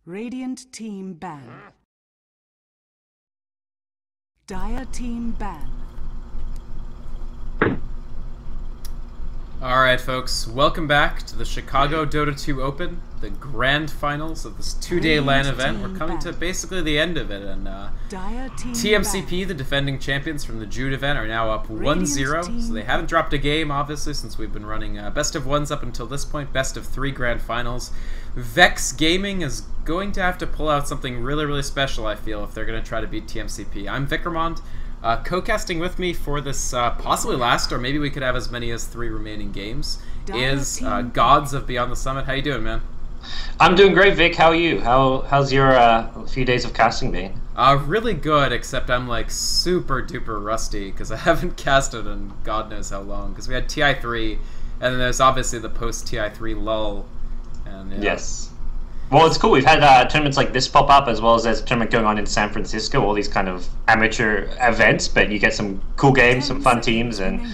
Radiant team ban. Dire team ban. Alright folks, welcome back to the Chicago Dota 2 Open, the grand finals of this two-day LAN event. We're coming to basically the end of it, and TMCP, the defending champions from the Jude event, are now up 1-0, so they haven't dropped a game, obviously, since we've been running best of ones up until this point, best of 3 grand finals. VeXx Gaming is going to have to pull out something really, really special, I feel, if they're going to try to beat TMCP. I'm VeXx. Co-casting with me for this possibly last, or maybe we could have as many as 3 remaining games, is Gods of Beyond the Summit. How you doing, man? I'm doing great, Vic. How are you? How's your few days of casting been? Really good, except I'm like super duper rusty because I haven't casted in God knows how long. Because we had TI3, and then there's obviously the post TI3 lull. And yeah. Yes. Well, it's cool. We've had tournaments like this pop up, as well as there's a tournament going on in San Francisco, all these kind of amateur events, but you get some cool games, some fun teams, and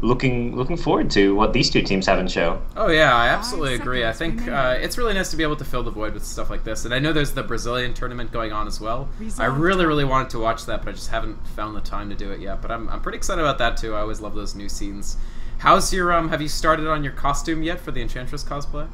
looking forward to what these two teams have in show. Oh yeah, I absolutely agree. I think it's really nice to be able to fill the void with stuff like this, and I know there's the Brazilian tournament going on as well. I really wanted to watch that, but I just haven't found the time to do it yet, but I'm pretty excited about that too. I always love those new scenes. How's your, have you started on your costume yet for the Enchantress cosplay?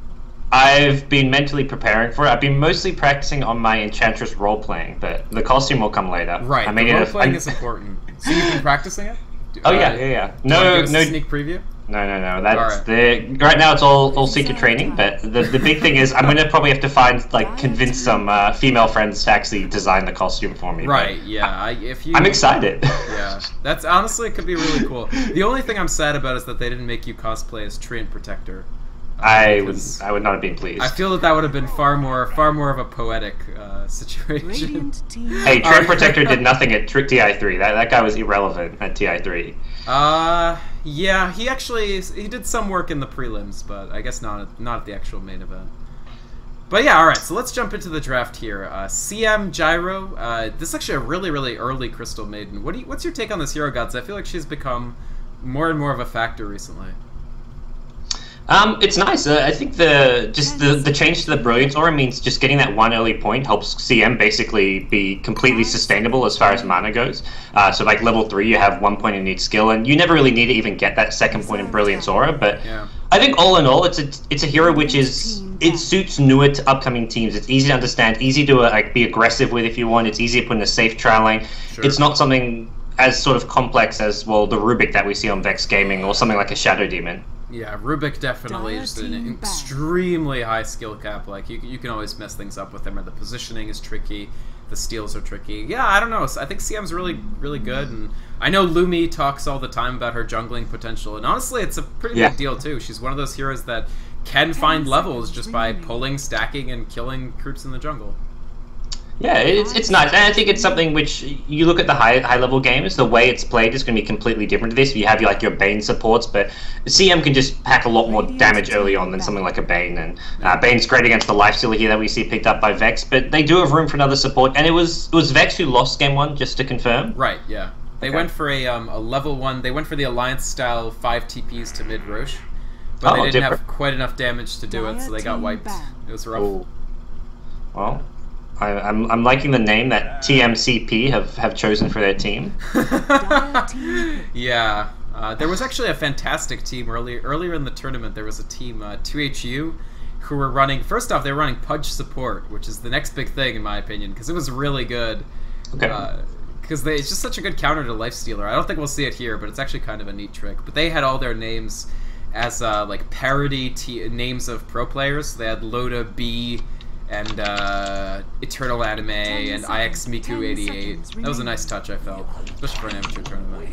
I've been mentally preparing for it. I've been mostly practicing on my Enchantress role-playing, but the costume will come later. Right, the role-playing is important. So you've been practicing it? Oh, yeah. No sneak preview? No. That's right now it's all secret training, but the big thing is I'm going to probably have to convince some female friends to actually design the costume for me. Right, but yeah. I'm excited. Yeah, that's honestly, it could be really cool. The only thing I'm sad about is that they didn't make you cosplay as Treant Protector. I would not have been pleased. I feel that would have been far more of a poetic situation. Hey, Treant Protector did nothing at TI3. That guy was irrelevant at TI3. Yeah, he did some work in the prelims, but I guess not at the actual main event. But yeah, all right. So let's jump into the draft here. CM Gyro. This is actually a really early Crystal Maiden. What's your take on this hero, Gods? I feel like she's become more and more of a factor recently. It's nice. I think the change to the Brilliance Aura means just getting that one early point helps CM basically be completely sustainable as far as mana goes. So like level 3, you have 1 point in each skill, and you never really need to even get that second point in Brilliance Aura. But yeah. I think all in all, it's a hero which it suits newer to upcoming teams. It's easy to understand, easy to be aggressive with if you want. It's easy to put in a safe trial lane. Sure. It's not something as sort of complex as the Rubik that we see on VeXx Gaming or something like a Shadow Demon. Yeah, Rubik definitely is an extremely high skill cap. Like, you can always mess things up with him, or the positioning is tricky, the steals are tricky. Yeah, I don't know. I think CM's really good, and I know Lumi talks all the time about her jungling potential, and honestly, it's a pretty big deal too. She's one of those heroes that can find levels just by pulling, stacking, and killing creeps in the jungle. Yeah, it's nice, and I think it's something which you look at the high level games. The way it's played is going to be completely different to this. You have your Bane supports, but CM can just pack a lot more damage early on than something like a Bane. And Bane's great against the lifestealer here that we see picked up by VeXx, but they do have room for another support. And it was VeXx who lost game 1, just to confirm. Right. Yeah. They went for a level 1. They went for the Alliance style 5 TPs to mid Roche, but they didn't have quite enough damage to do it, so they got wiped. It was rough. Ooh. Well. I'm liking the name that TMCP have chosen for their team. Yeah, there was actually a fantastic team earlier in the tournament. There was a team 2HU who were running. First off, they were running Pudge support, which is the next big thing in my opinion, because it was really good. Okay. Because it's just such a good counter to Lifestealer. I don't think we'll see it here, but it's actually kind of a neat trick. But they had all their names as like parody names of pro players. They had Loda B and Eternal Anime and IX Miku 88. That was a nice touch, I felt, especially for an amateur tournament.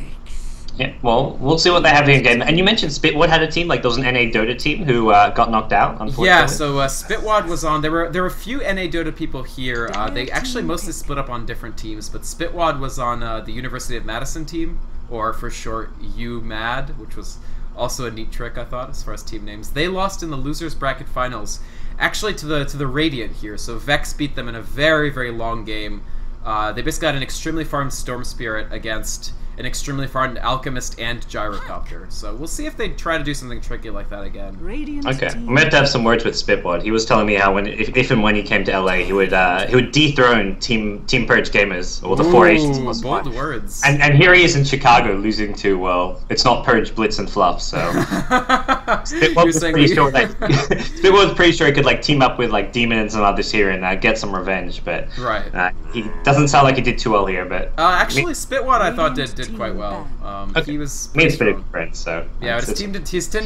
Yeah, well, we'll see what they have in game. And you mentioned Spitwad had a team, like there was an NA Dota team who got knocked out, unfortunately. Yeah, so Spitwad was on. There were a few NA Dota people here. They actually mostly split up on different teams, but Spitwad was on the University of Madison team, or for short, UMAD, which was also a neat trick, I thought, as far as team names. They lost in the losers bracket finals, actually to the Radiant here. So VeXx beat them in a very long game. They basically had an extremely farmed Storm Spirit against an extremely far Alchemist and Gyrocopter. So we'll see if they try to do something tricky like that again. Okay, I'm going to have some words with Spitwad. He was telling me how if and when he came to LA, he would dethrone Team Purge Gamers, or the 4H. Bold words. And here he is in Chicago losing to, well, it's not Purge, Blitz, and Fluff, so... Spitwad was pretty sure he could like team up with like Demon and some others here and get some revenge, but he doesn't sound like he did too well here. But actually, Spitwad I thought did quite well. Okay. He was me and Spit are friends, so yeah. His team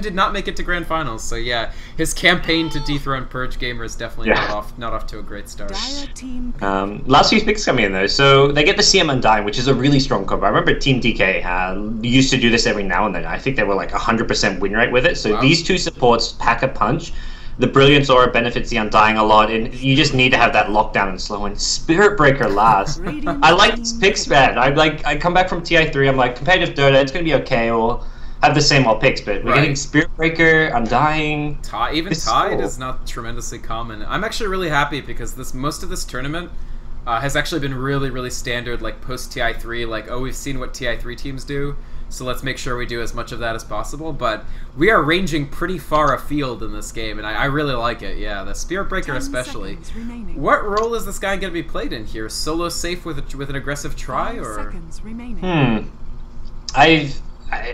did not make it to grand finals, so yeah, his campaign to dethrone Purge Gamers definitely not off to a great start. Last few picks coming in though, so they get the CM Undying, which is a really strong combo. I remember Team DK used to do this every now and then. I think they were like 100% win rate with it. So these two supports pack a punch. The Brilliance Aura benefits the Undying a lot, and you just need to have that lockdown and slow. And Spirit Breaker last. I like these picks, man. I come back from TI3. I'm like, competitive Dota, it's gonna be okay. We'll have the same all picks, but we're getting Spirit Breaker, Undying. Even Tide is not tremendously common. I'm actually really happy because most of this tournament has actually been really standard, like post TI3. Like, oh, we've seen what TI3 teams do, so let's make sure we do as much of that as possible. But we are ranging pretty far afield in this game, and I really like it. Yeah, the Spirit Breaker especially. What role is this guy going to be played in here? Solo safe with an aggressive try, or?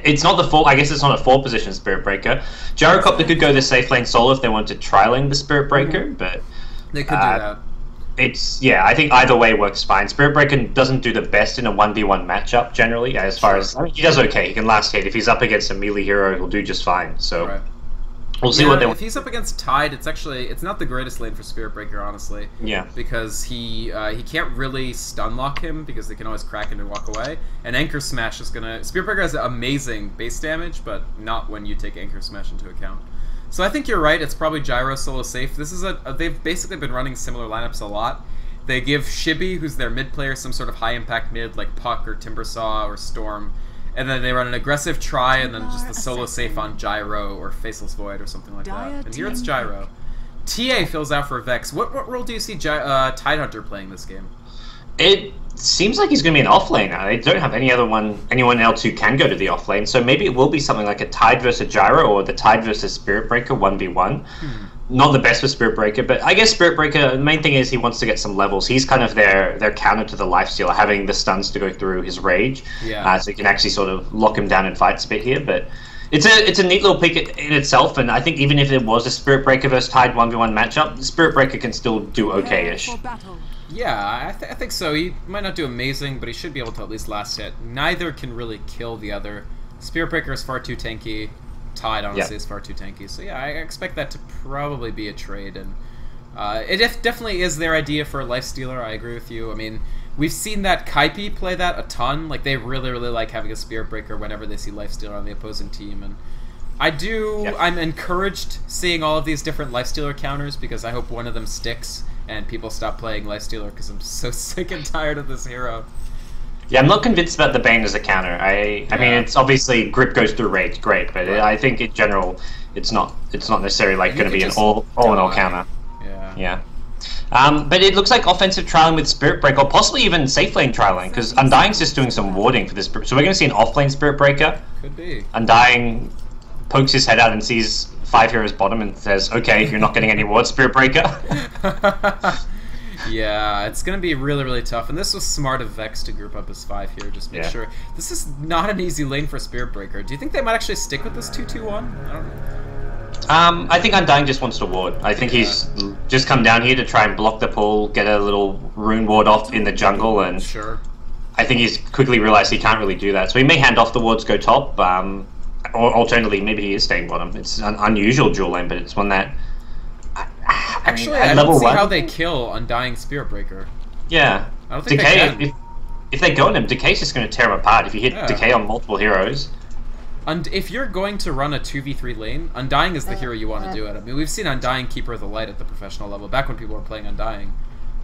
It's not the full. I guess it's not a 4-position Spirit Breaker. Gyrocopter could go the safe lane solo if they wanted to tri-lane the Spirit Breaker, but they could do that. I think either way works fine. Spirit Breaker doesn't do the best in a 1v1 matchup generally, as far as he does okay. He can last hit. If he's up against a melee hero, he'll do just fine. So we'll see what they want. If he's up against Tide, it's not the greatest lane for Spirit Breaker, honestly. Yeah. Because he can't really stun lock him because they can always crack him and walk away. And Anchor Smash is gonna Spirit Breaker has amazing base damage, but not when you take Anchor Smash into account. So I think you're right. It's probably Gyro solo safe. This is they've basically been running similar lineups a lot. They give Shibby, who's their mid player, some sort of high impact mid like Puck or Timbersaw or Storm, and then they run an aggressive try and then just the solo safe on Gyro or Faceless Void or something like that. And here it's Gyro. TA fills out for VeXx. What role do you see Tidehunter playing this game? It seems like he's going to be an offlaner. They don't have anyone else who can go to the offlane, so maybe it will be something like a Tide versus Gyro or the Tide versus Spirit Breaker 1v1. Not the best for Spirit Breaker, but I guess Spirit Breaker, the main thing is he wants to get some levels. He's kind of their counter to the Lifestealer, having the stuns to go through his rage. So you can actually sort of lock him down in fights a bit here, but it's a neat little pick in itself, and I think even if there was a Spirit Breaker versus Tide 1v1 matchup, Spirit Breaker can still do okay-ish. Yeah, I think so. He might not do amazing, but he should be able to at least last hit. Neither can really kill the other. Spirit Breaker is far too tanky. Tide, honestly, is far too tanky. So yeah, I expect that to probably be a trade, and it definitely is their idea for a Lifestealer. I agree with you. I mean, we've seen that Kaipi play that a ton. Like, they really like having a Spirit Breaker whenever they see Lifestealer on the opposing team, and I'm encouraged seeing all of these different Lifestealer counters because I hope one of them sticks and people stop playing Lifestealer because I'm so sick and tired of this hero. Yeah, I'm not convinced about the Bane as a counter. I mean, it's obviously grip goes through rage, great, but I think in general, it's not necessarily like going to be an all-in-all counter. Yeah. But it looks like offensive trialing with Spirit Breaker, or possibly even safe lane trialing, because Undying's just doing some warding for this. So we're going to see an off-lane Spirit Breaker. Could be. Undying pokes his head out and sees 5 heroes bottom and says, "Okay, you're not getting any wards, Spirit Breaker." Yeah, it's going to be really tough, and this was smart of VeXx to group up as 5 here, just make sure. This is not an easy lane for Spirit Breaker. Do you think they might actually stick with this 2-2-1? I don't know. I think Undying just wants to ward. I think he's just come down here to try and block the pull, get a little rune ward off in the jungle, and I think he's quickly realized he can't really do that. So he may hand off the wards, go top, or alternatively, maybe he is staying bottom. It's an unusual dual lane, but it's one that... Actually, I don't see how they kill Undying Spirit Breaker. Yeah. I don't think they can. If they go on him, Decay's just going to tear him apart. If you hit Decay on multiple heroes... And if you're going to run a 2v3 lane, Undying is the hero you want to do it. I mean, we've seen Undying Keeper of the Light at the professional level, back when people were playing Undying.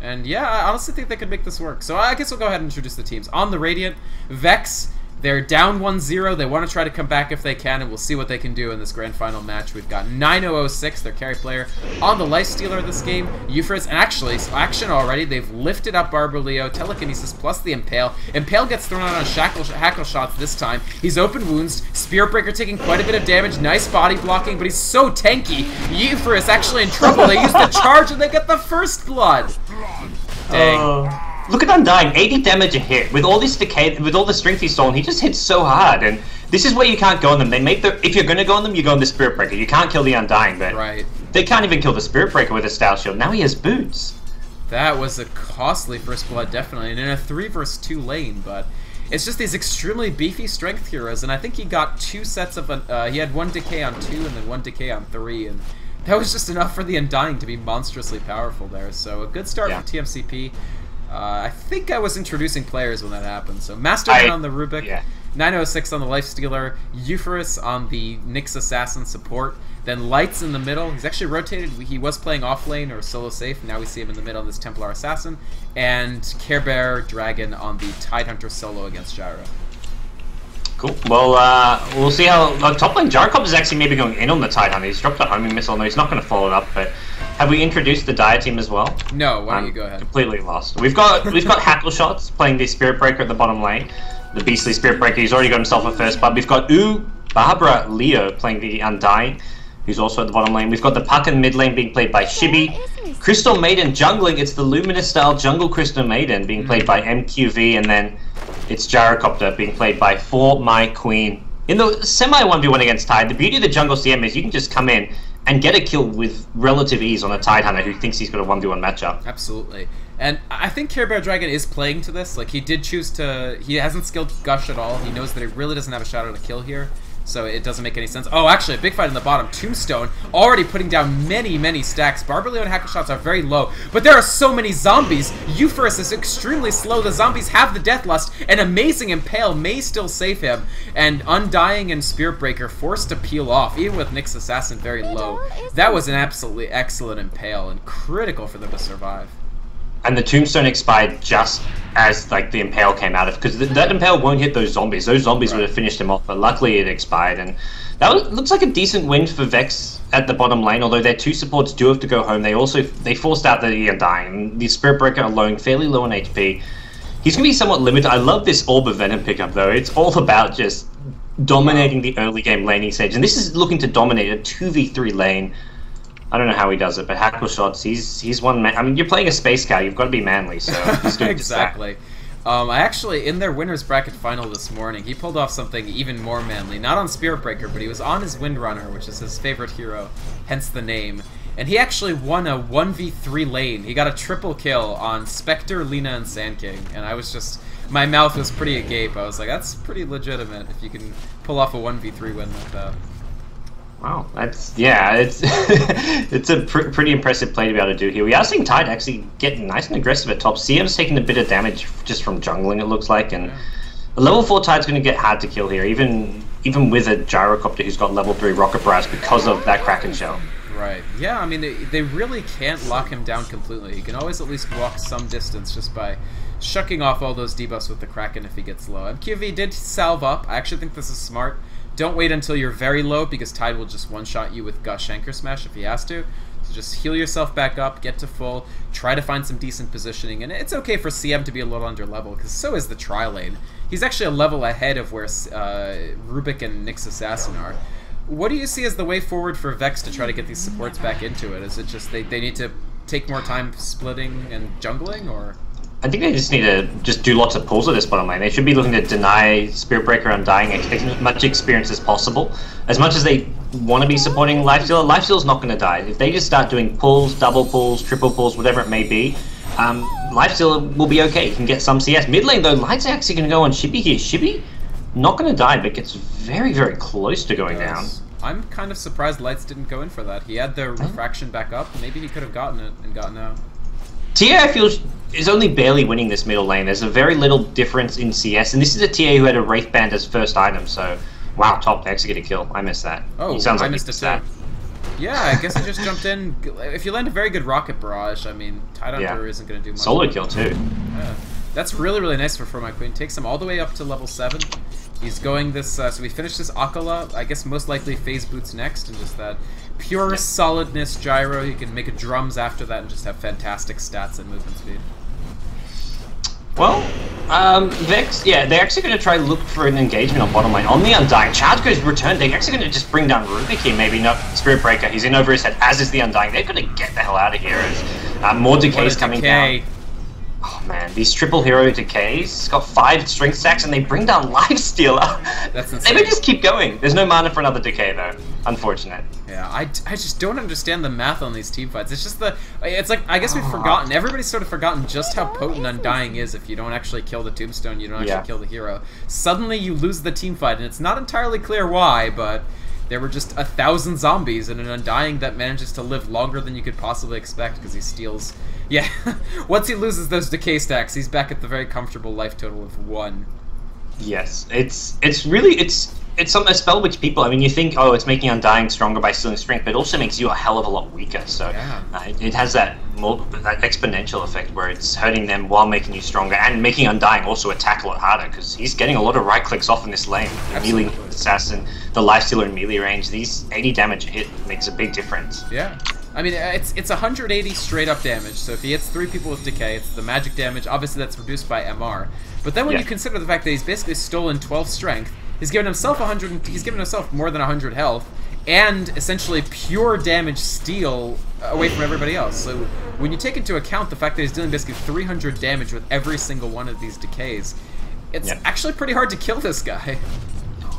And yeah, I honestly think they could make this work. So I guess we'll go ahead and introduce the teams. On the Radiant, VeXx They're down 1-0. They want to try to come back if they can, and we'll see what they can do in this grand final match. We've got 9006, their carry player, on the lifestealer this game. Euphorus, and actually, action already. They've lifted up Barber-Leo, Telekinesis plus the Impale. Impale gets thrown out on Hackle Shots this time. He's open wounds. Spirit Breaker taking quite a bit of damage. Nice body blocking, but he's so tanky. Euphorus actually in trouble. They use the charge, and they get the first blood. Dang. Look at Undying, 80 damage a hit. With all this decay, with all the strength he's stolen, he just hits so hard. And this is where you can't go on them. They make the, if you're going to go on them, you go on the Spirit Breaker. You can't kill the Undying, but they can't even kill the Spirit Breaker with a Style Shield. Now he has boots. That was a costly first blood, definitely. And in a 3 versus 2 lane, but it's just these extremely beefy strength heroes. And I think he got 2 sets of, he had 1 decay on 2 and then 1 decay on 3. And that was just enough for the Undying to be monstrously powerful there. So a good start for TMCP. I think I was introducing players when that happened. So Masterman on the Rubik, 906 on the Lifestealer, Euphorus on the Nyx Assassin support, then Lights in the middle. He's actually rotated. He was playing off lane or solo safe. Now we see him in the middle on this Templar Assassin, and Care Bear Dragon on the Tidehunter solo against Gyro. Cool. Well, we'll see how top lane Jarkov is actually maybe going in on the Tidehunter. He's dropped a homing missile. No, he's not going to follow it up, but. Have we introduced the Dire team as well? No, why don't you go ahead? Completely lost. We've got Hackle Shots playing the Spirit Breaker at the bottom lane. The beastly Spirit Breaker, he's already got himself a first blood. We've got Barbara Leo playing the Undying, who's also at the bottom lane. We've got the Puck in mid lane being played by Shibi. Crystal Maiden jungling, it's the Luminous style jungle Crystal Maiden being played by MQV, and then it's Gyrocopter being played by For My Queen. In the semi 1v1 against Tide, the beauty of the jungle CM is you can just come in and get a kill with relative ease on a Tidehunter who thinks he's got a 1v1 matchup. Absolutely. And I think Care Bear Dragon is playing to this. Like, he did choose to... He hasn't skilled Gush at all. He knows that he really doesn't have a shot at a kill here. So it doesn't make any sense. Oh, actually, a big fight in the bottom. Tombstone already putting down many, many stacks. Barber-Leo and Hackle Shots are very low. But there are so many zombies. Euphorus is extremely slow. The zombies have the Deathlust. An amazing Impale may still save him. And Undying and Spirit Breaker forced to peel off, even with Nyx Assassin very low. That was an absolutely excellent Impale and critical for them to survive. And the Tombstone expired just as like the Impale came out of, because that Impale won't hit those zombies. Those zombies would have finished him off, but luckily it expired. And that looks like a decent win for VeXx at the bottom lane. Although their 2 supports do have to go home, they forced out the Undying. The Spirit Breaker alone, fairly low on HP. He's gonna be somewhat limited. I love this Orb of Venom pickup though. It's all about just dominating the early game laning stage, and this is looking to dominate a 2v3 lane. I don't know how he does it, but Hackle Shots, he's one man. I mean, you're playing a Space Cow, you've got to be manly, so he's doing exactly. I actually, in their winners bracket final this morning, he pulled off something even more manly. Not on Spirit Breaker, but he was on his Windrunner, which is his favorite hero, hence the name. And he actually won a 1v3 lane. He got a triple kill on Spectre, Lina, and Sand King. And I was just, my mouth was pretty agape. I was like, that's pretty legitimate if you can pull off a 1v3 win like that. Wow, it's a pretty impressive play to be able to do here. We are seeing Tide actually get nice and aggressive at top. CM's taking a bit of damage just from jungling, it looks like, and a level 4 Tide's going to get hard to kill here, even with a Gyrocopter who's got level 3 Rocket Barrage because of that Kraken Shell. Right. Yeah, I mean, they really can't lock him down completely. He can always at least walk some distance just by shucking off all those debuffs with the Kraken if he gets low. MQV did salve up. I actually think this is smart. Don't wait until you're very low, because Tide will just one-shot you with Gush Anchor Smash if he has to. So just heal yourself back up, get to full, try to find some decent positioning, and it's okay for CM to be a little under level, because so is the tri-lane. He's actually a level ahead of where Rubik and Nyx Assassin are. What do you see as the way forward for VeXx to try to get these supports back into it? Is it just they need to take more time splitting and jungling, or...? I think they just need to do lots of pulls at this bottom lane. They should be looking to deny Spirit Breaker Undying, as much experience as possible. As much as they want to be supporting Lifestealer, Lifestealer's not going to die. If they just start doing pulls, double pulls, triple pulls, whatever it may be, Lifestealer will be okay. You can get some CS. Mid lane though, Light's actually going to go on Shibi here. Shibi, not going to die, but gets very, very close to going down. I'm kind of surprised Lights didn't go in for that. He had the refraction back up. Maybe he could have gotten it and gotten out. TA, I feel, is only barely winning this middle lane. There's a very little difference in CS, and this is a TA who had a Wraith Band as first item, so... Wow, top to execute a kill. I missed that. Oh, he sounds I like missed it too. Yeah, I guess I just jumped in. If you land a very good Rocket Barrage, I mean, Tidehunter isn't going to do much. Solo kill too. Yeah. That's really, really nice for My Queen. Takes him all the way up to level 7. He's going this, so we finished this Akala, I guess most likely phase boots next, and just that pure solidness gyro. You can make a drums after that and just have fantastic stats and movement speed. Well, VeXx, yeah, they're actually going to try look for an engagement on bottom lane. On the Undying, Charge goes return. They're actually going to just bring down Rubik here, maybe not Spirit Breaker. He's in over his head, as is the Undying. They're going to get the hell out of here as more decays coming down. Oh man, these triple hero decays got 5 strength stacks and they bring down Lifestealer. That's insane. They may just keep going. There's no mana for another decay though. Unfortunate. Yeah, I just don't understand the math on these team fights. It's just it's like, I guess we've forgotten. Everybody's sort of forgotten just how potent Undying is. If you don't actually kill the tombstone, you don't actually kill the hero. Suddenly you lose the team fight, and it's not entirely clear why, but there were just 1,000 zombies and an Undying that manages to live longer than you could possibly expect because he steals. Yeah, once he loses those decay stacks, he's back at the very comfortable life total of 1. Yes, it's a spell which people, I mean, you think, oh, it's making Undying stronger by stealing strength, but it also makes you a hell of a lot weaker. So it has that exponential effect where it's hurting them while making you stronger and making Undying also attack a lot harder because he's getting a lot of right clicks off in this lane. Melee assassin, the Lifestealer in melee range, these 80 damage a hit makes a big difference. Yeah. I mean, it's 180 straight up damage, so if he hits 3 people with decay, it's the magic damage. Obviously, that's reduced by MR. But then when you consider the fact that he's basically stolen 12 strength, he's given himself he's given himself more than 100 health, and essentially pure damage steal away from everybody else. So when you take into account the fact that he's dealing basically 300 damage with every single one of these decays, it's actually pretty hard to kill this guy.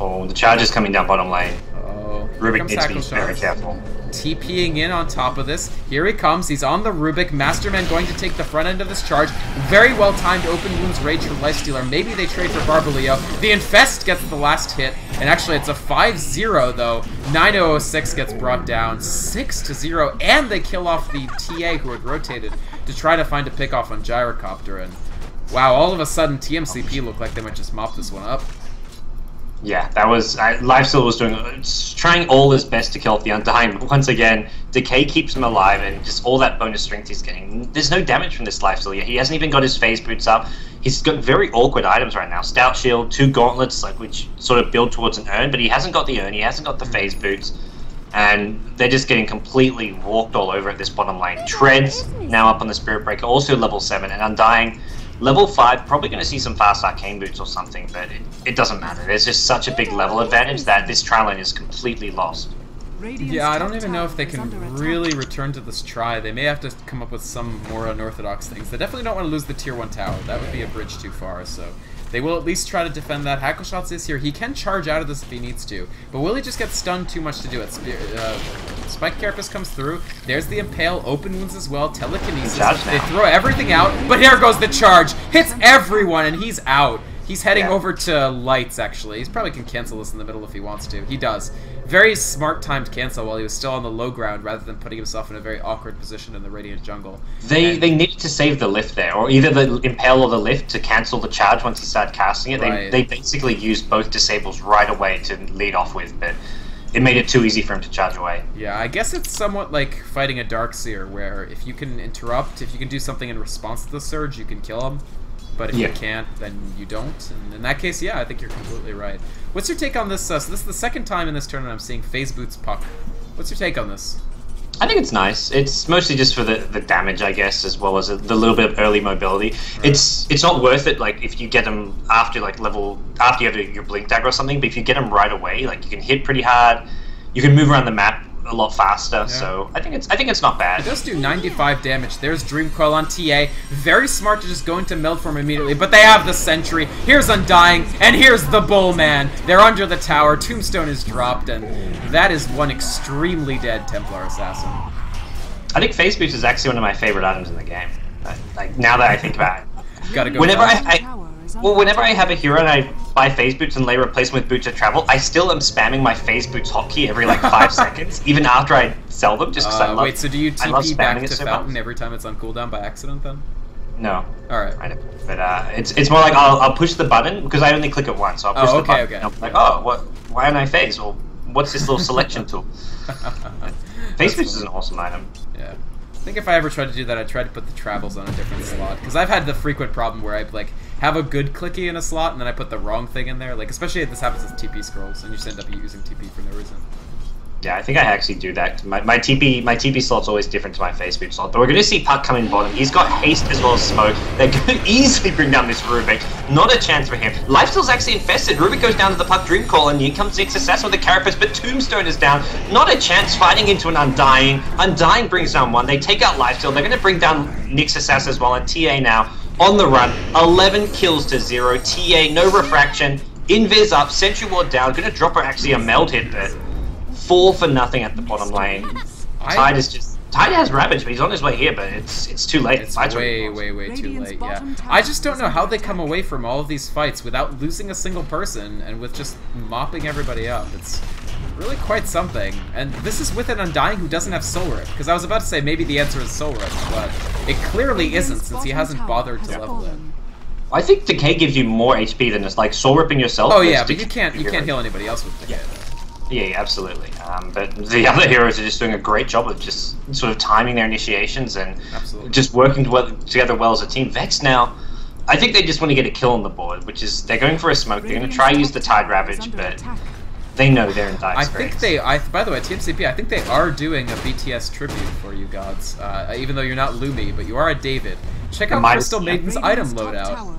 Oh, the charge is coming down bottom lane. Oh, Rubik needs to be very careful. TPing in on top of this. Here he comes. He's on the Rubik. Masterman going to take the front end of this charge. Very well timed open wounds rage from Lifestealer. Maybe they trade for Barbaleo. The Infest gets the last hit. And actually it's a 5-0 though. 9006 gets brought down. 6-0. And they kill off the TA who had rotated to try to find a pick off on Gyrocopter. And wow, all of a sudden TMCP looked like they might just mop this one up. Yeah, that was Lifestealer was trying all his best to kill off the Undying, but once again, Decay keeps him alive, and just all that bonus strength he's getting. There's no damage from this Lifestealer yet. He hasn't even got his phase boots up. He's got very awkward items right now. Stout Shield, 2 gauntlets, like which sort of build towards an urn, but he hasn't got the urn. He hasn't got the phase boots, and they're just getting completely walked all over at this bottom lane. Treads now up on the Spirit Breaker, also level 7, and Undying. Level 5, probably going to see some fast arcane boots or something, but it doesn't matter. There's just such a big level advantage that this trial lane is completely lost. Yeah, I don't even know if they can really return to this try. They may have to come up with some more unorthodox things. They definitely don't want to lose the tier 1 tower. That would be a bridge too far, so they will at least try to defend that. Hackleshots is here. He can charge out of this if he needs to, but will he just get stunned too much to do it? Spike Carapace comes through. There's the Impale. Open wounds as well. Telekinesis. They throw everything out, but here goes the charge. Hits everyone, and he's out. He's heading over to Lights, actually. He probably can cancel this in the middle if he wants to. He does. Very smart timed cancel while he was still on the low ground rather than putting himself in a very awkward position in the Radiant jungle. They needed to save the lift there, or either the Impale or the lift to cancel the charge once he started casting it. They basically used both disables right away to lead off with, but it made it too easy for him to charge away. Yeah, I guess it's somewhat like fighting a Darkseer, where if you can interrupt, if you can do something in response to the surge, you can kill him. But if you can't, then you don't. And in that case, yeah, I think you're completely right. What's your take on this? So this is the second time in this tournament I'm seeing Phase Boots Puck. What's your take on this? I think it's nice. It's mostly just for the damage, I guess, as well as the little bit of early mobility. Right. It's not worth it, like, if you get them after, like, after you have your Blink Dagger or something, but if you get them right away, like, you can hit pretty hard, you can move around the map a lot faster, so I think it's not bad. It does do 95 damage. There's Dream Coil on TA. Very smart to just go into meld form immediately, but they have the Sentry. Here's Undying, and here's the Bullman. They're under the tower. Tombstone is dropped, and that is one extremely dead Templar Assassin. I think Phase Boots is actually one of my favorite items in the game. Like, now that I think about it. Gotta go. Whenever whenever I have a hero and I buy Phase Boots and lay replace them with Boots of Travel, I still am spamming my Phase Boots hotkey every like 5 seconds, even after I sell them, just because I love. Wait, so do you TP back to Fountain every time it's on cooldown by accident then? No. All right. I know. But it's more like I'll push the button because I only click it once. So I'll push the button. Okay. And I'm like, oh, why aren't I Phase? Well, what's this little selection tool? Phase Boots is an awesome item. Yeah. I think if I ever tried to do that, I'd try to put the travels on a different slot. Because I've had the frequent problem where I like have a good clicky in a slot and then I put the wrong thing in there. Like, especially if this happens with TP scrolls and you just end up using TP for no reason. Yeah, I think I actually do that. My TP slot's always different to my face boot slot. But we're going to see Puck come in bottom. He's got haste as well as smoke. They're going to easily bring down this Rubik. Not a chance for him. Lifesteal's actually infested. Rubik goes down to the Puck Dream Call, and here comes VeXx Assassin with the Carapace, but Tombstone is down. Not a chance fighting into an Undying. Undying brings down one. They take out Lifesteal. They're going to bring down Nyx Assassin as well, and TA now on the run. 11 kills to 0. TA, no refraction. Invis up. Sentry Ward down. Going to drop her actually a meld hit, but 4 for nothing at the bottom lane. Tide is just... Tide has Ravage, but he's on his way here, but it's too late. It's way too late, yeah. I just don't know how they come away from all of these fights without losing a single person and with just mopping everybody up. It's really quite something. And this is with an Undying who doesn't have Soul Rip, because I was about to say maybe the answer is Soul Rip, but it clearly isn't since he hasn't bothered to level it. I think Decay gives you more HP than just like Soul Ripping yourself. Oh yeah, but you can't heal anybody else with Decay. Yeah, absolutely. But the other heroes are just doing a great job of just sort of timing their initiations and just working together well as a team. VeXx now, I think they just want to get a kill on the board, which is they're going for a smoke. They're going to try to use the Tide Ravage, but they know they're in dire straits. By the way, TMCP, I think they are doing a BTS tribute for you gods, even though you're not Lumi, but you are a David. Check out Crystal Maiden's item loadout.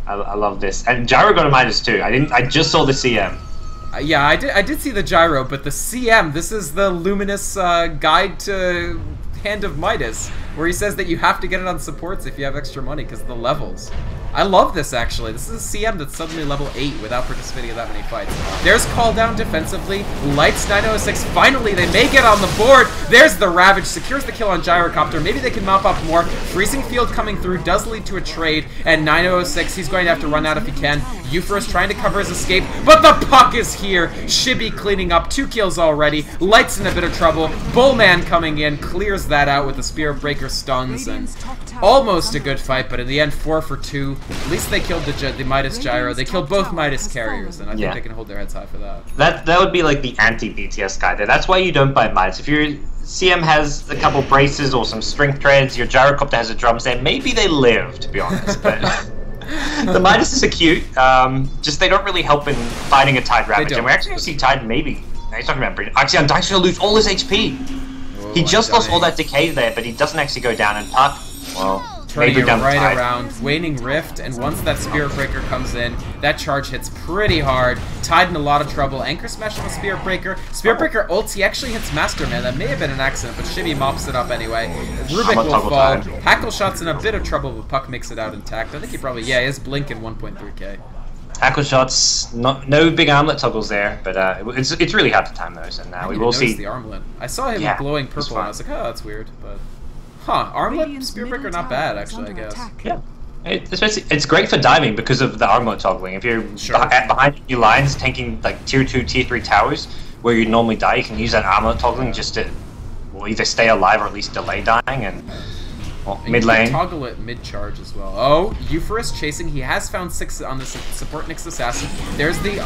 I love this, and Gyro got a Midas too. I just saw the CM. Yeah, I did see the gyro, but the CM, this is the luminous guide to Hand of Midas, where he says that you have to get it on supports if you have extra money because of the levels. I love this, actually. This is a CM that's suddenly level 8 without participating in that many fights. There's call down defensively. Lights 906. Finally, they may get on the board. There's the Ravage. Secures the kill on Gyrocopter. Maybe they can mop up more. Freezing Field coming through does lead to a trade. And 906, he's going to have to run out if he can. Euphorus trying to cover his escape. But the puck is here. Shibby cleaning up. 2 kills already. Lights in a bit of trouble. Bullman coming in. Clears that out with the Spirit Breaker stuns. And almost a good fight, but in the end, 4 for 2. At least they killed the Midas Gyro. They killed both Midas carriers, and I think they can hold their heads high for that. That would be like the anti-BTS guy there. That's why you don't buy Midas. If your CM has a couple braces or some strength treads, your Gyrocopter has a drum set, maybe they live, to be honest. But the Midas is cute. Just they don't really help in fighting a Tide Ravage. And we're actually going to see Tide maybe... No, he's talking about Bridget. Actually, Undying's going to lose all his HP. Whoa, he just lost all that decay there, but he doesn't actually go down. And Puck, well... Turning it right around, Waning Rift, and once that Spirit Breaker comes in, that charge hits pretty hard. Tide in a lot of trouble. Anchor Smash on the Spirit Breaker. Spirit Breaker ults, he actually hits Master Man. That may have been an accident, but Shibby mops it up anyway. Rubik will fall. Hackle Shot's in a bit of trouble, but Puck makes it out intact. I think he probably, yeah, he has Blink in 1.3k. Hackle Shots, no big armlet toggles there, but it's really hard to time those, and we will see. The armlet. I saw him glowing purple, and I was like, oh, that's weird, but... Huh, Armlet, Spirit Breaker, not bad, actually, I guess. Yeah. It's great for diving because of the armlet toggling. If you're behind your lines, tanking like tier 2, tier 3 towers, where you normally die, you can use that armlet toggling just to either stay alive or at least delay dying, and mid lane. Toggle it mid-charge as well. Oh, Euphorus chasing. He has found 6 on the support Nyx Assassin. There's the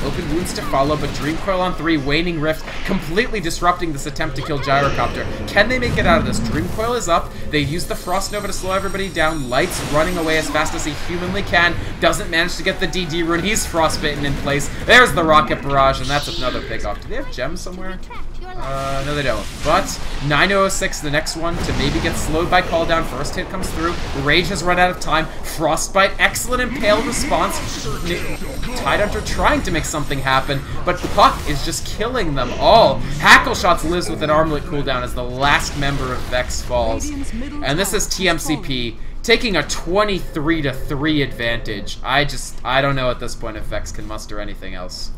open wounds to follow, but Dream Coil on 3, Waning Rift, completely disrupting this attempt to kill Gyrocopter. Can they make it out of this? Dream Coil is up. They use the Frost Nova to slow everybody down. Lights running away as fast as he humanly can. Doesn't manage to get the DD rune. He's frostbitten in place. There's the Rocket Barrage, and that's another pick off. Do they have gems somewhere? No they don't. But 906, the next one to maybe get slowed by call down. First hit comes through. Rage has run out of time. Frostbite, excellent Impale response. Tidehunter trying to make something happen, but Puck is just killing them all. Hackle Shots lives with an armlet cooldown as the last member of VeXx falls. And this is TMCP taking a 23-3 advantage. I don't know at this point if VeXx can muster anything else.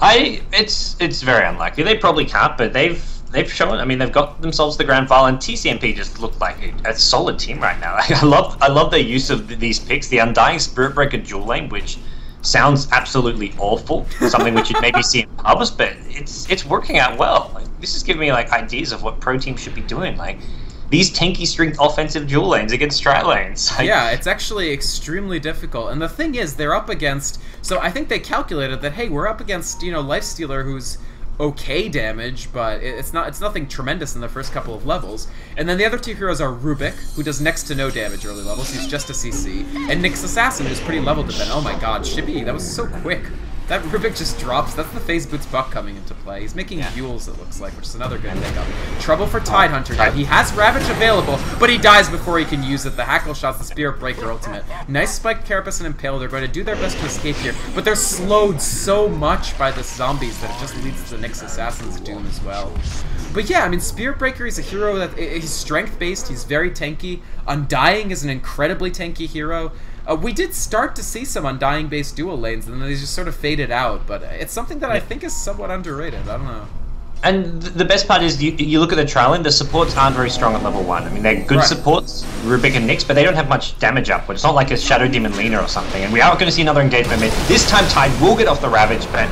It's very unlikely. They probably can't, but they've shown. I mean, they've got themselves the grand final, and TCMP just look like a solid team right now. Like, I love their use of these picks. The Undying Spirit Breaker dual lane, which sounds absolutely awful, something which you'd maybe see in pubs, but it's working out well. Like, this is giving me like ideas of what pro teams should be doing. Like these tanky strength offensive dual lanes against strat lanes. Like, yeah, it's actually extremely difficult. And the thing is, they're up against... So I think they calculated that, hey, we're up against, Lifestealer, who's okay damage, but it's nothing tremendous in the first couple of levels. And then the other two heroes are Rubik, who does next to no damage early levels, he's just a CC, and Nyx Assassin, who's pretty level dependent. Oh my god, Shibby, that was so quick. That Rubik just drops. That's the Phase Boots buck coming into play. He's making Fuels, it looks like, which is another good pickup. Trouble for Tidehunter now. He has Ravage available, but he dies before he can use it. The Hackle Shot's the Spirit Breaker ultimate. Nice Spiked Carapace and Impale. They're going to do their best to escape here, but they're slowed so much by the zombies that it just leads to the Nyx Assassin's doom as well. But yeah, I mean, Spirit Breaker is a hero that he's strength-based, he's very tanky. Undying is an incredibly tanky hero. We did start to see some Undying-based dual lanes, and then they just sort of faded out, but it's something that I think is somewhat underrated. I don't know. And the best part is, you look at the trial lane, the supports aren't very strong at level 1. I mean, they're good supports, Rubik and Nyx, but they don't have much damage upward. It's not like a Shadow Demon Lina or something, and we are going to see another engagement mid. This time Tide will get off the Ravage, but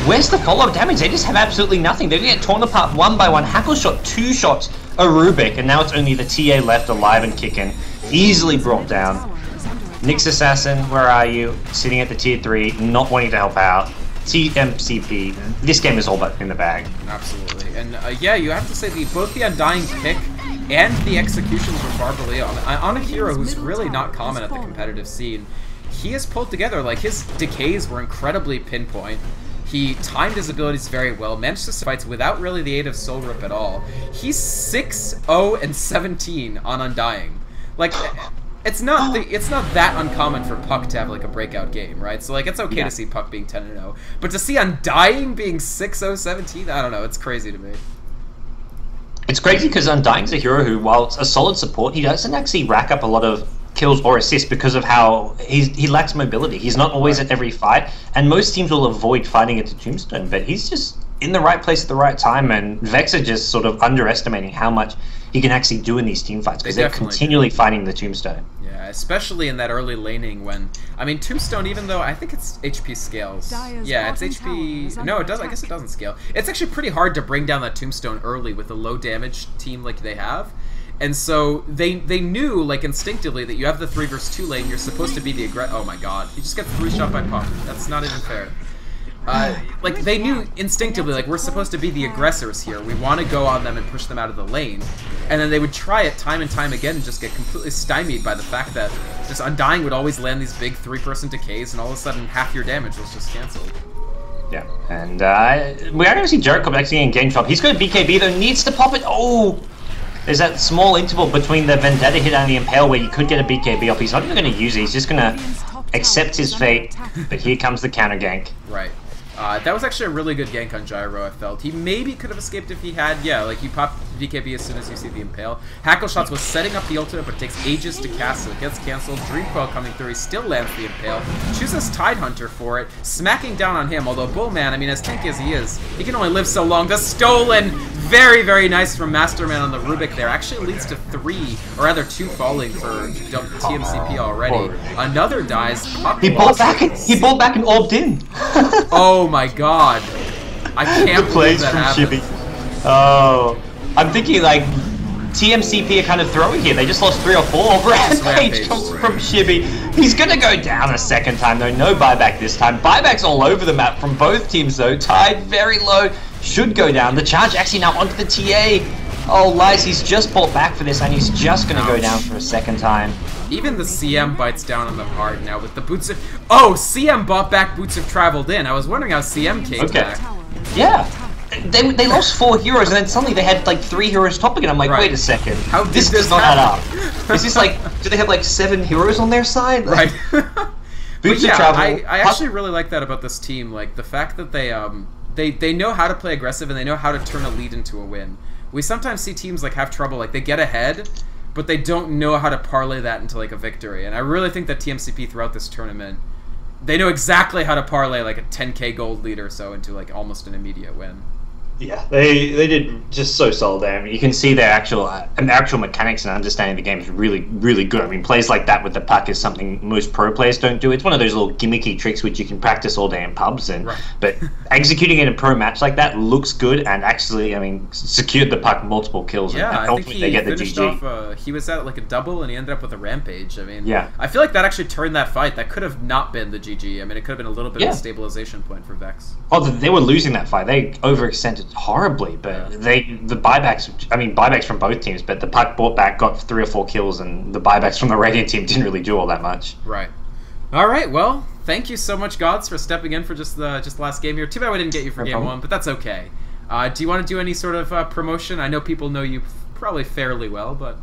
where's the follow-up damage? They just have absolutely nothing. They get torn apart one by one. Hackle Shot, 2 shots, a Rubik, and now it's only the TA left alive and kicking. Easily brought down. Nyx Assassin, where are you? Sitting at the tier 3, not wanting to help out. TMCP, this game is all but in the bag. Absolutely. And yeah, you have to say both the Undying pick and the executions from Barbaleo on a hero who's really not common at the competitive scene. He has pulled together, like, his decays were incredibly pinpoint. He timed his abilities very well, managed to fights without really the aid of Soul Rip at all. He's 6-0-17 on Undying. Like, it's not that uncommon for Puck to have like a breakout game, right? So like it's okay to see Puck being 10-0, but to see Undying being 6-0-17, I don't know, it's crazy to me. It's crazy because Undying's a hero who, while it's a solid support, he doesn't actually rack up a lot of kills or assists because of how he lacks mobility. He's not always at every fight, and most teams will avoid fighting at the Tombstone, but he's just in the right place at the right time, and VeXx are just sort of underestimating how much he can actually do in these team fights because they're continually fighting the Tombstone. Yeah, especially in that early laning when, I mean, Tombstone, even though I think it's HP scales. Yeah, it's HP. No, it does. I guess it doesn't scale. It's actually pretty hard to bring down that Tombstone early with a low damage team like they have. And so they knew, like, instinctively that you have the 3 versus 2 lane, you're supposed to be the aggressor. Oh my god, he just got 3-shot by Puck. That's not even fair. Like, they knew instinctively, like, we're supposed to be the aggressors here. We want to go on them and push them out of the lane. And then they would try it time and time again and just get completely stymied by the fact that just Undying would always land these big 3-person decays, and all of a sudden half your damage was just cancelled. Yeah, and we are going to see Jericho actually in game top. He's got a BKB, though, needs to pop it. Oh! There's that small interval between the Vendetta hit and the Impale where you could get a BKB off. He's not even going to use it. He's just going to accept his fate. But here comes the counter gank. Right. That was actually a really good gank on Gyro, I felt. He maybe could have escaped if he had, yeah, like you pop BKB as soon as you see the Impale. Hackle Shots was setting up the ultimate, but it takes ages to cast, so it gets cancelled. Dream Coil coming through, he still lands the Impale. Chooses Tidehunter for it, smacking down on him, although Bullman, I mean, as tanky as he is, he can only live so long. The stolen, very, very nice from Masterman on the Rubik there. Actually leads to 3, or rather 2 falling for TMCP already. Another dies. He bought back and orbed in. Oh my god. I can't believe that happened. Oh. I'm thinking, like, TMCP are kind of throwing here. They just lost 3 or 4. Rampage comes from Shibby. He's going to go down a second time, though. No buyback this time. Buybacks all over the map from both teams, though. Tide very low. Should go down. The charge actually now onto the TA. Oh, Lice, he's just bought back for this, and he's just going to go down for a second time. Even the CM bites down on them hard now with the Boots of... Oh, CM bought back Boots have traveled in. I was wondering how CM came back. Yeah. They lost 4 heroes, and then suddenly they had, like, 3 heroes top again. I'm like, wait a second. How this does not add up. Is this, like... Do they have, like, 7 heroes on their side? Like, right. Boots of travel. I actually really like that about this team. Like, the fact that they know how to play aggressive, and they know how to turn a lead into a win. We sometimes see teams, like, have trouble. Like, they get ahead, but they don't know how to parlay that into, like, a victory. And I really think that TMCP throughout this tournament, they know exactly how to parlay, like, a 10k gold lead or so into, like, almost an immediate win. Yeah, they did just so solid there. I mean, you can see their actual mechanics and understanding the game is really, really good. I mean, plays like that with the puck is something most pro players don't do. It's one of those little gimmicky tricks which you can practice all day in pubs, but executing in a pro match like that looks good and actually, I mean, secured the puck multiple kills. Yeah, and I think he get the finished GG. off. He was at like a double, and he ended up with a rampage. I mean, yeah, I feel like that actually turned that fight. That could have not been the GG. I mean, it could have been a little bit of a stabilization point for VeXx. Oh, they were losing that fight. They overextended horribly, but the buybacks from both teams, but the puck brought back, got 3 or 4 kills, and the buybacks from the Radiant team didn't really do all that much. Right. All right. Well, thank you so much, Gods, for stepping in for just the last game here. Too bad we didn't get you for game 1, but that's okay. Do you want to do any sort of promotion? I know people know you probably fairly well, but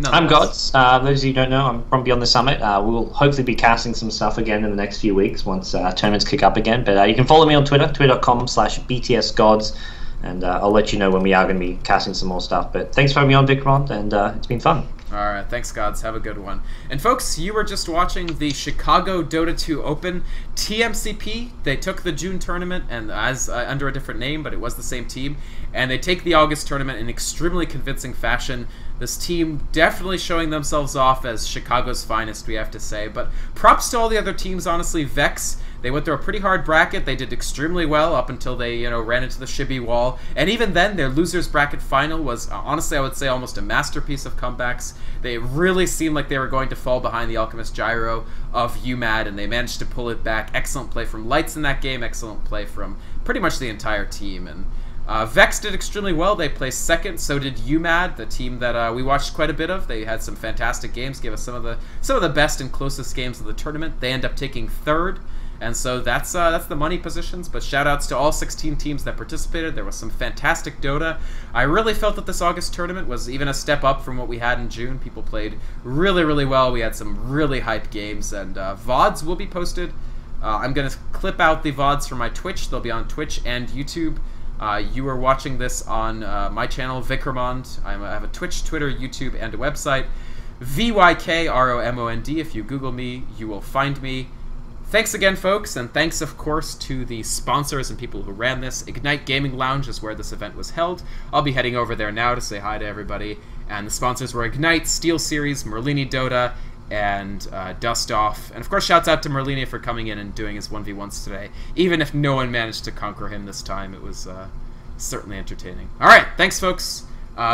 I'm Gods. Those of you who don't know, I'm from Beyond the Summit. We'll hopefully be casting some stuff again in the next few weeks once tournaments kick up again. But you can follow me on Twitter, twitter.com/btsgods. And I'll let you know when we are going to be casting some more stuff. But thanks for having me on, Vikrant, and it's been fun. All right, thanks, Gods. Have a good one. And folks, you were just watching the Chicago Dota 2 Open. TMCP, they took the June tournament and as under a different name, but it was the same team. And they take the August tournament in extremely convincing fashion. This team definitely showing themselves off as Chicago's finest, we have to say. But props to all the other teams, honestly. VeXx, they went through a pretty hard bracket. They did extremely well up until they, ran into the Shibby wall. And even then, their losers bracket final was, honestly, I would say almost a masterpiece of comebacks. They really seemed like they were going to fall behind the Alchemist Gyro of UMAD, and they managed to pull it back. Excellent play from Lights in that game. Excellent play from pretty much the entire team. And VeXx did extremely well. They placed second. So did UMAD, the team that we watched quite a bit of. They had some fantastic games. Gave us some of the best and closest games of the tournament. They end up taking third. And so that's the money positions, but shout-outs to all 16 teams that participated. There was some fantastic Dota. I really felt that this August tournament was even a step up from what we had in June. People played really, really well. We had some really hyped games, and VODs will be posted. I'm going to clip out the VODs from my Twitch. They'll be on Twitch and YouTube. You are watching this on my channel, Vikromond. I have a Twitch, Twitter, YouTube, and a website. VYKROMOND. If you Google me, you will find me. Thanks again, folks, and thanks, of course, to the sponsors and people who ran this. Ignite Gaming Lounge is where this event was held. I'll be heading over there now to say hi to everybody. And the sponsors were Ignite, SteelSeries, Merlini Dota, and Dust Off. And, of course, shouts out to Merlini for coming in and doing his 1v1s today. Even if no one managed to conquer him this time, it was certainly entertaining. All right, thanks, folks.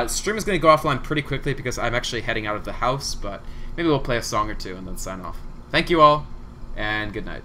Stream is going to go offline pretty quickly because I'm actually heading out of the house, but maybe we'll play a song or two and then sign off. Thank you all. And good night.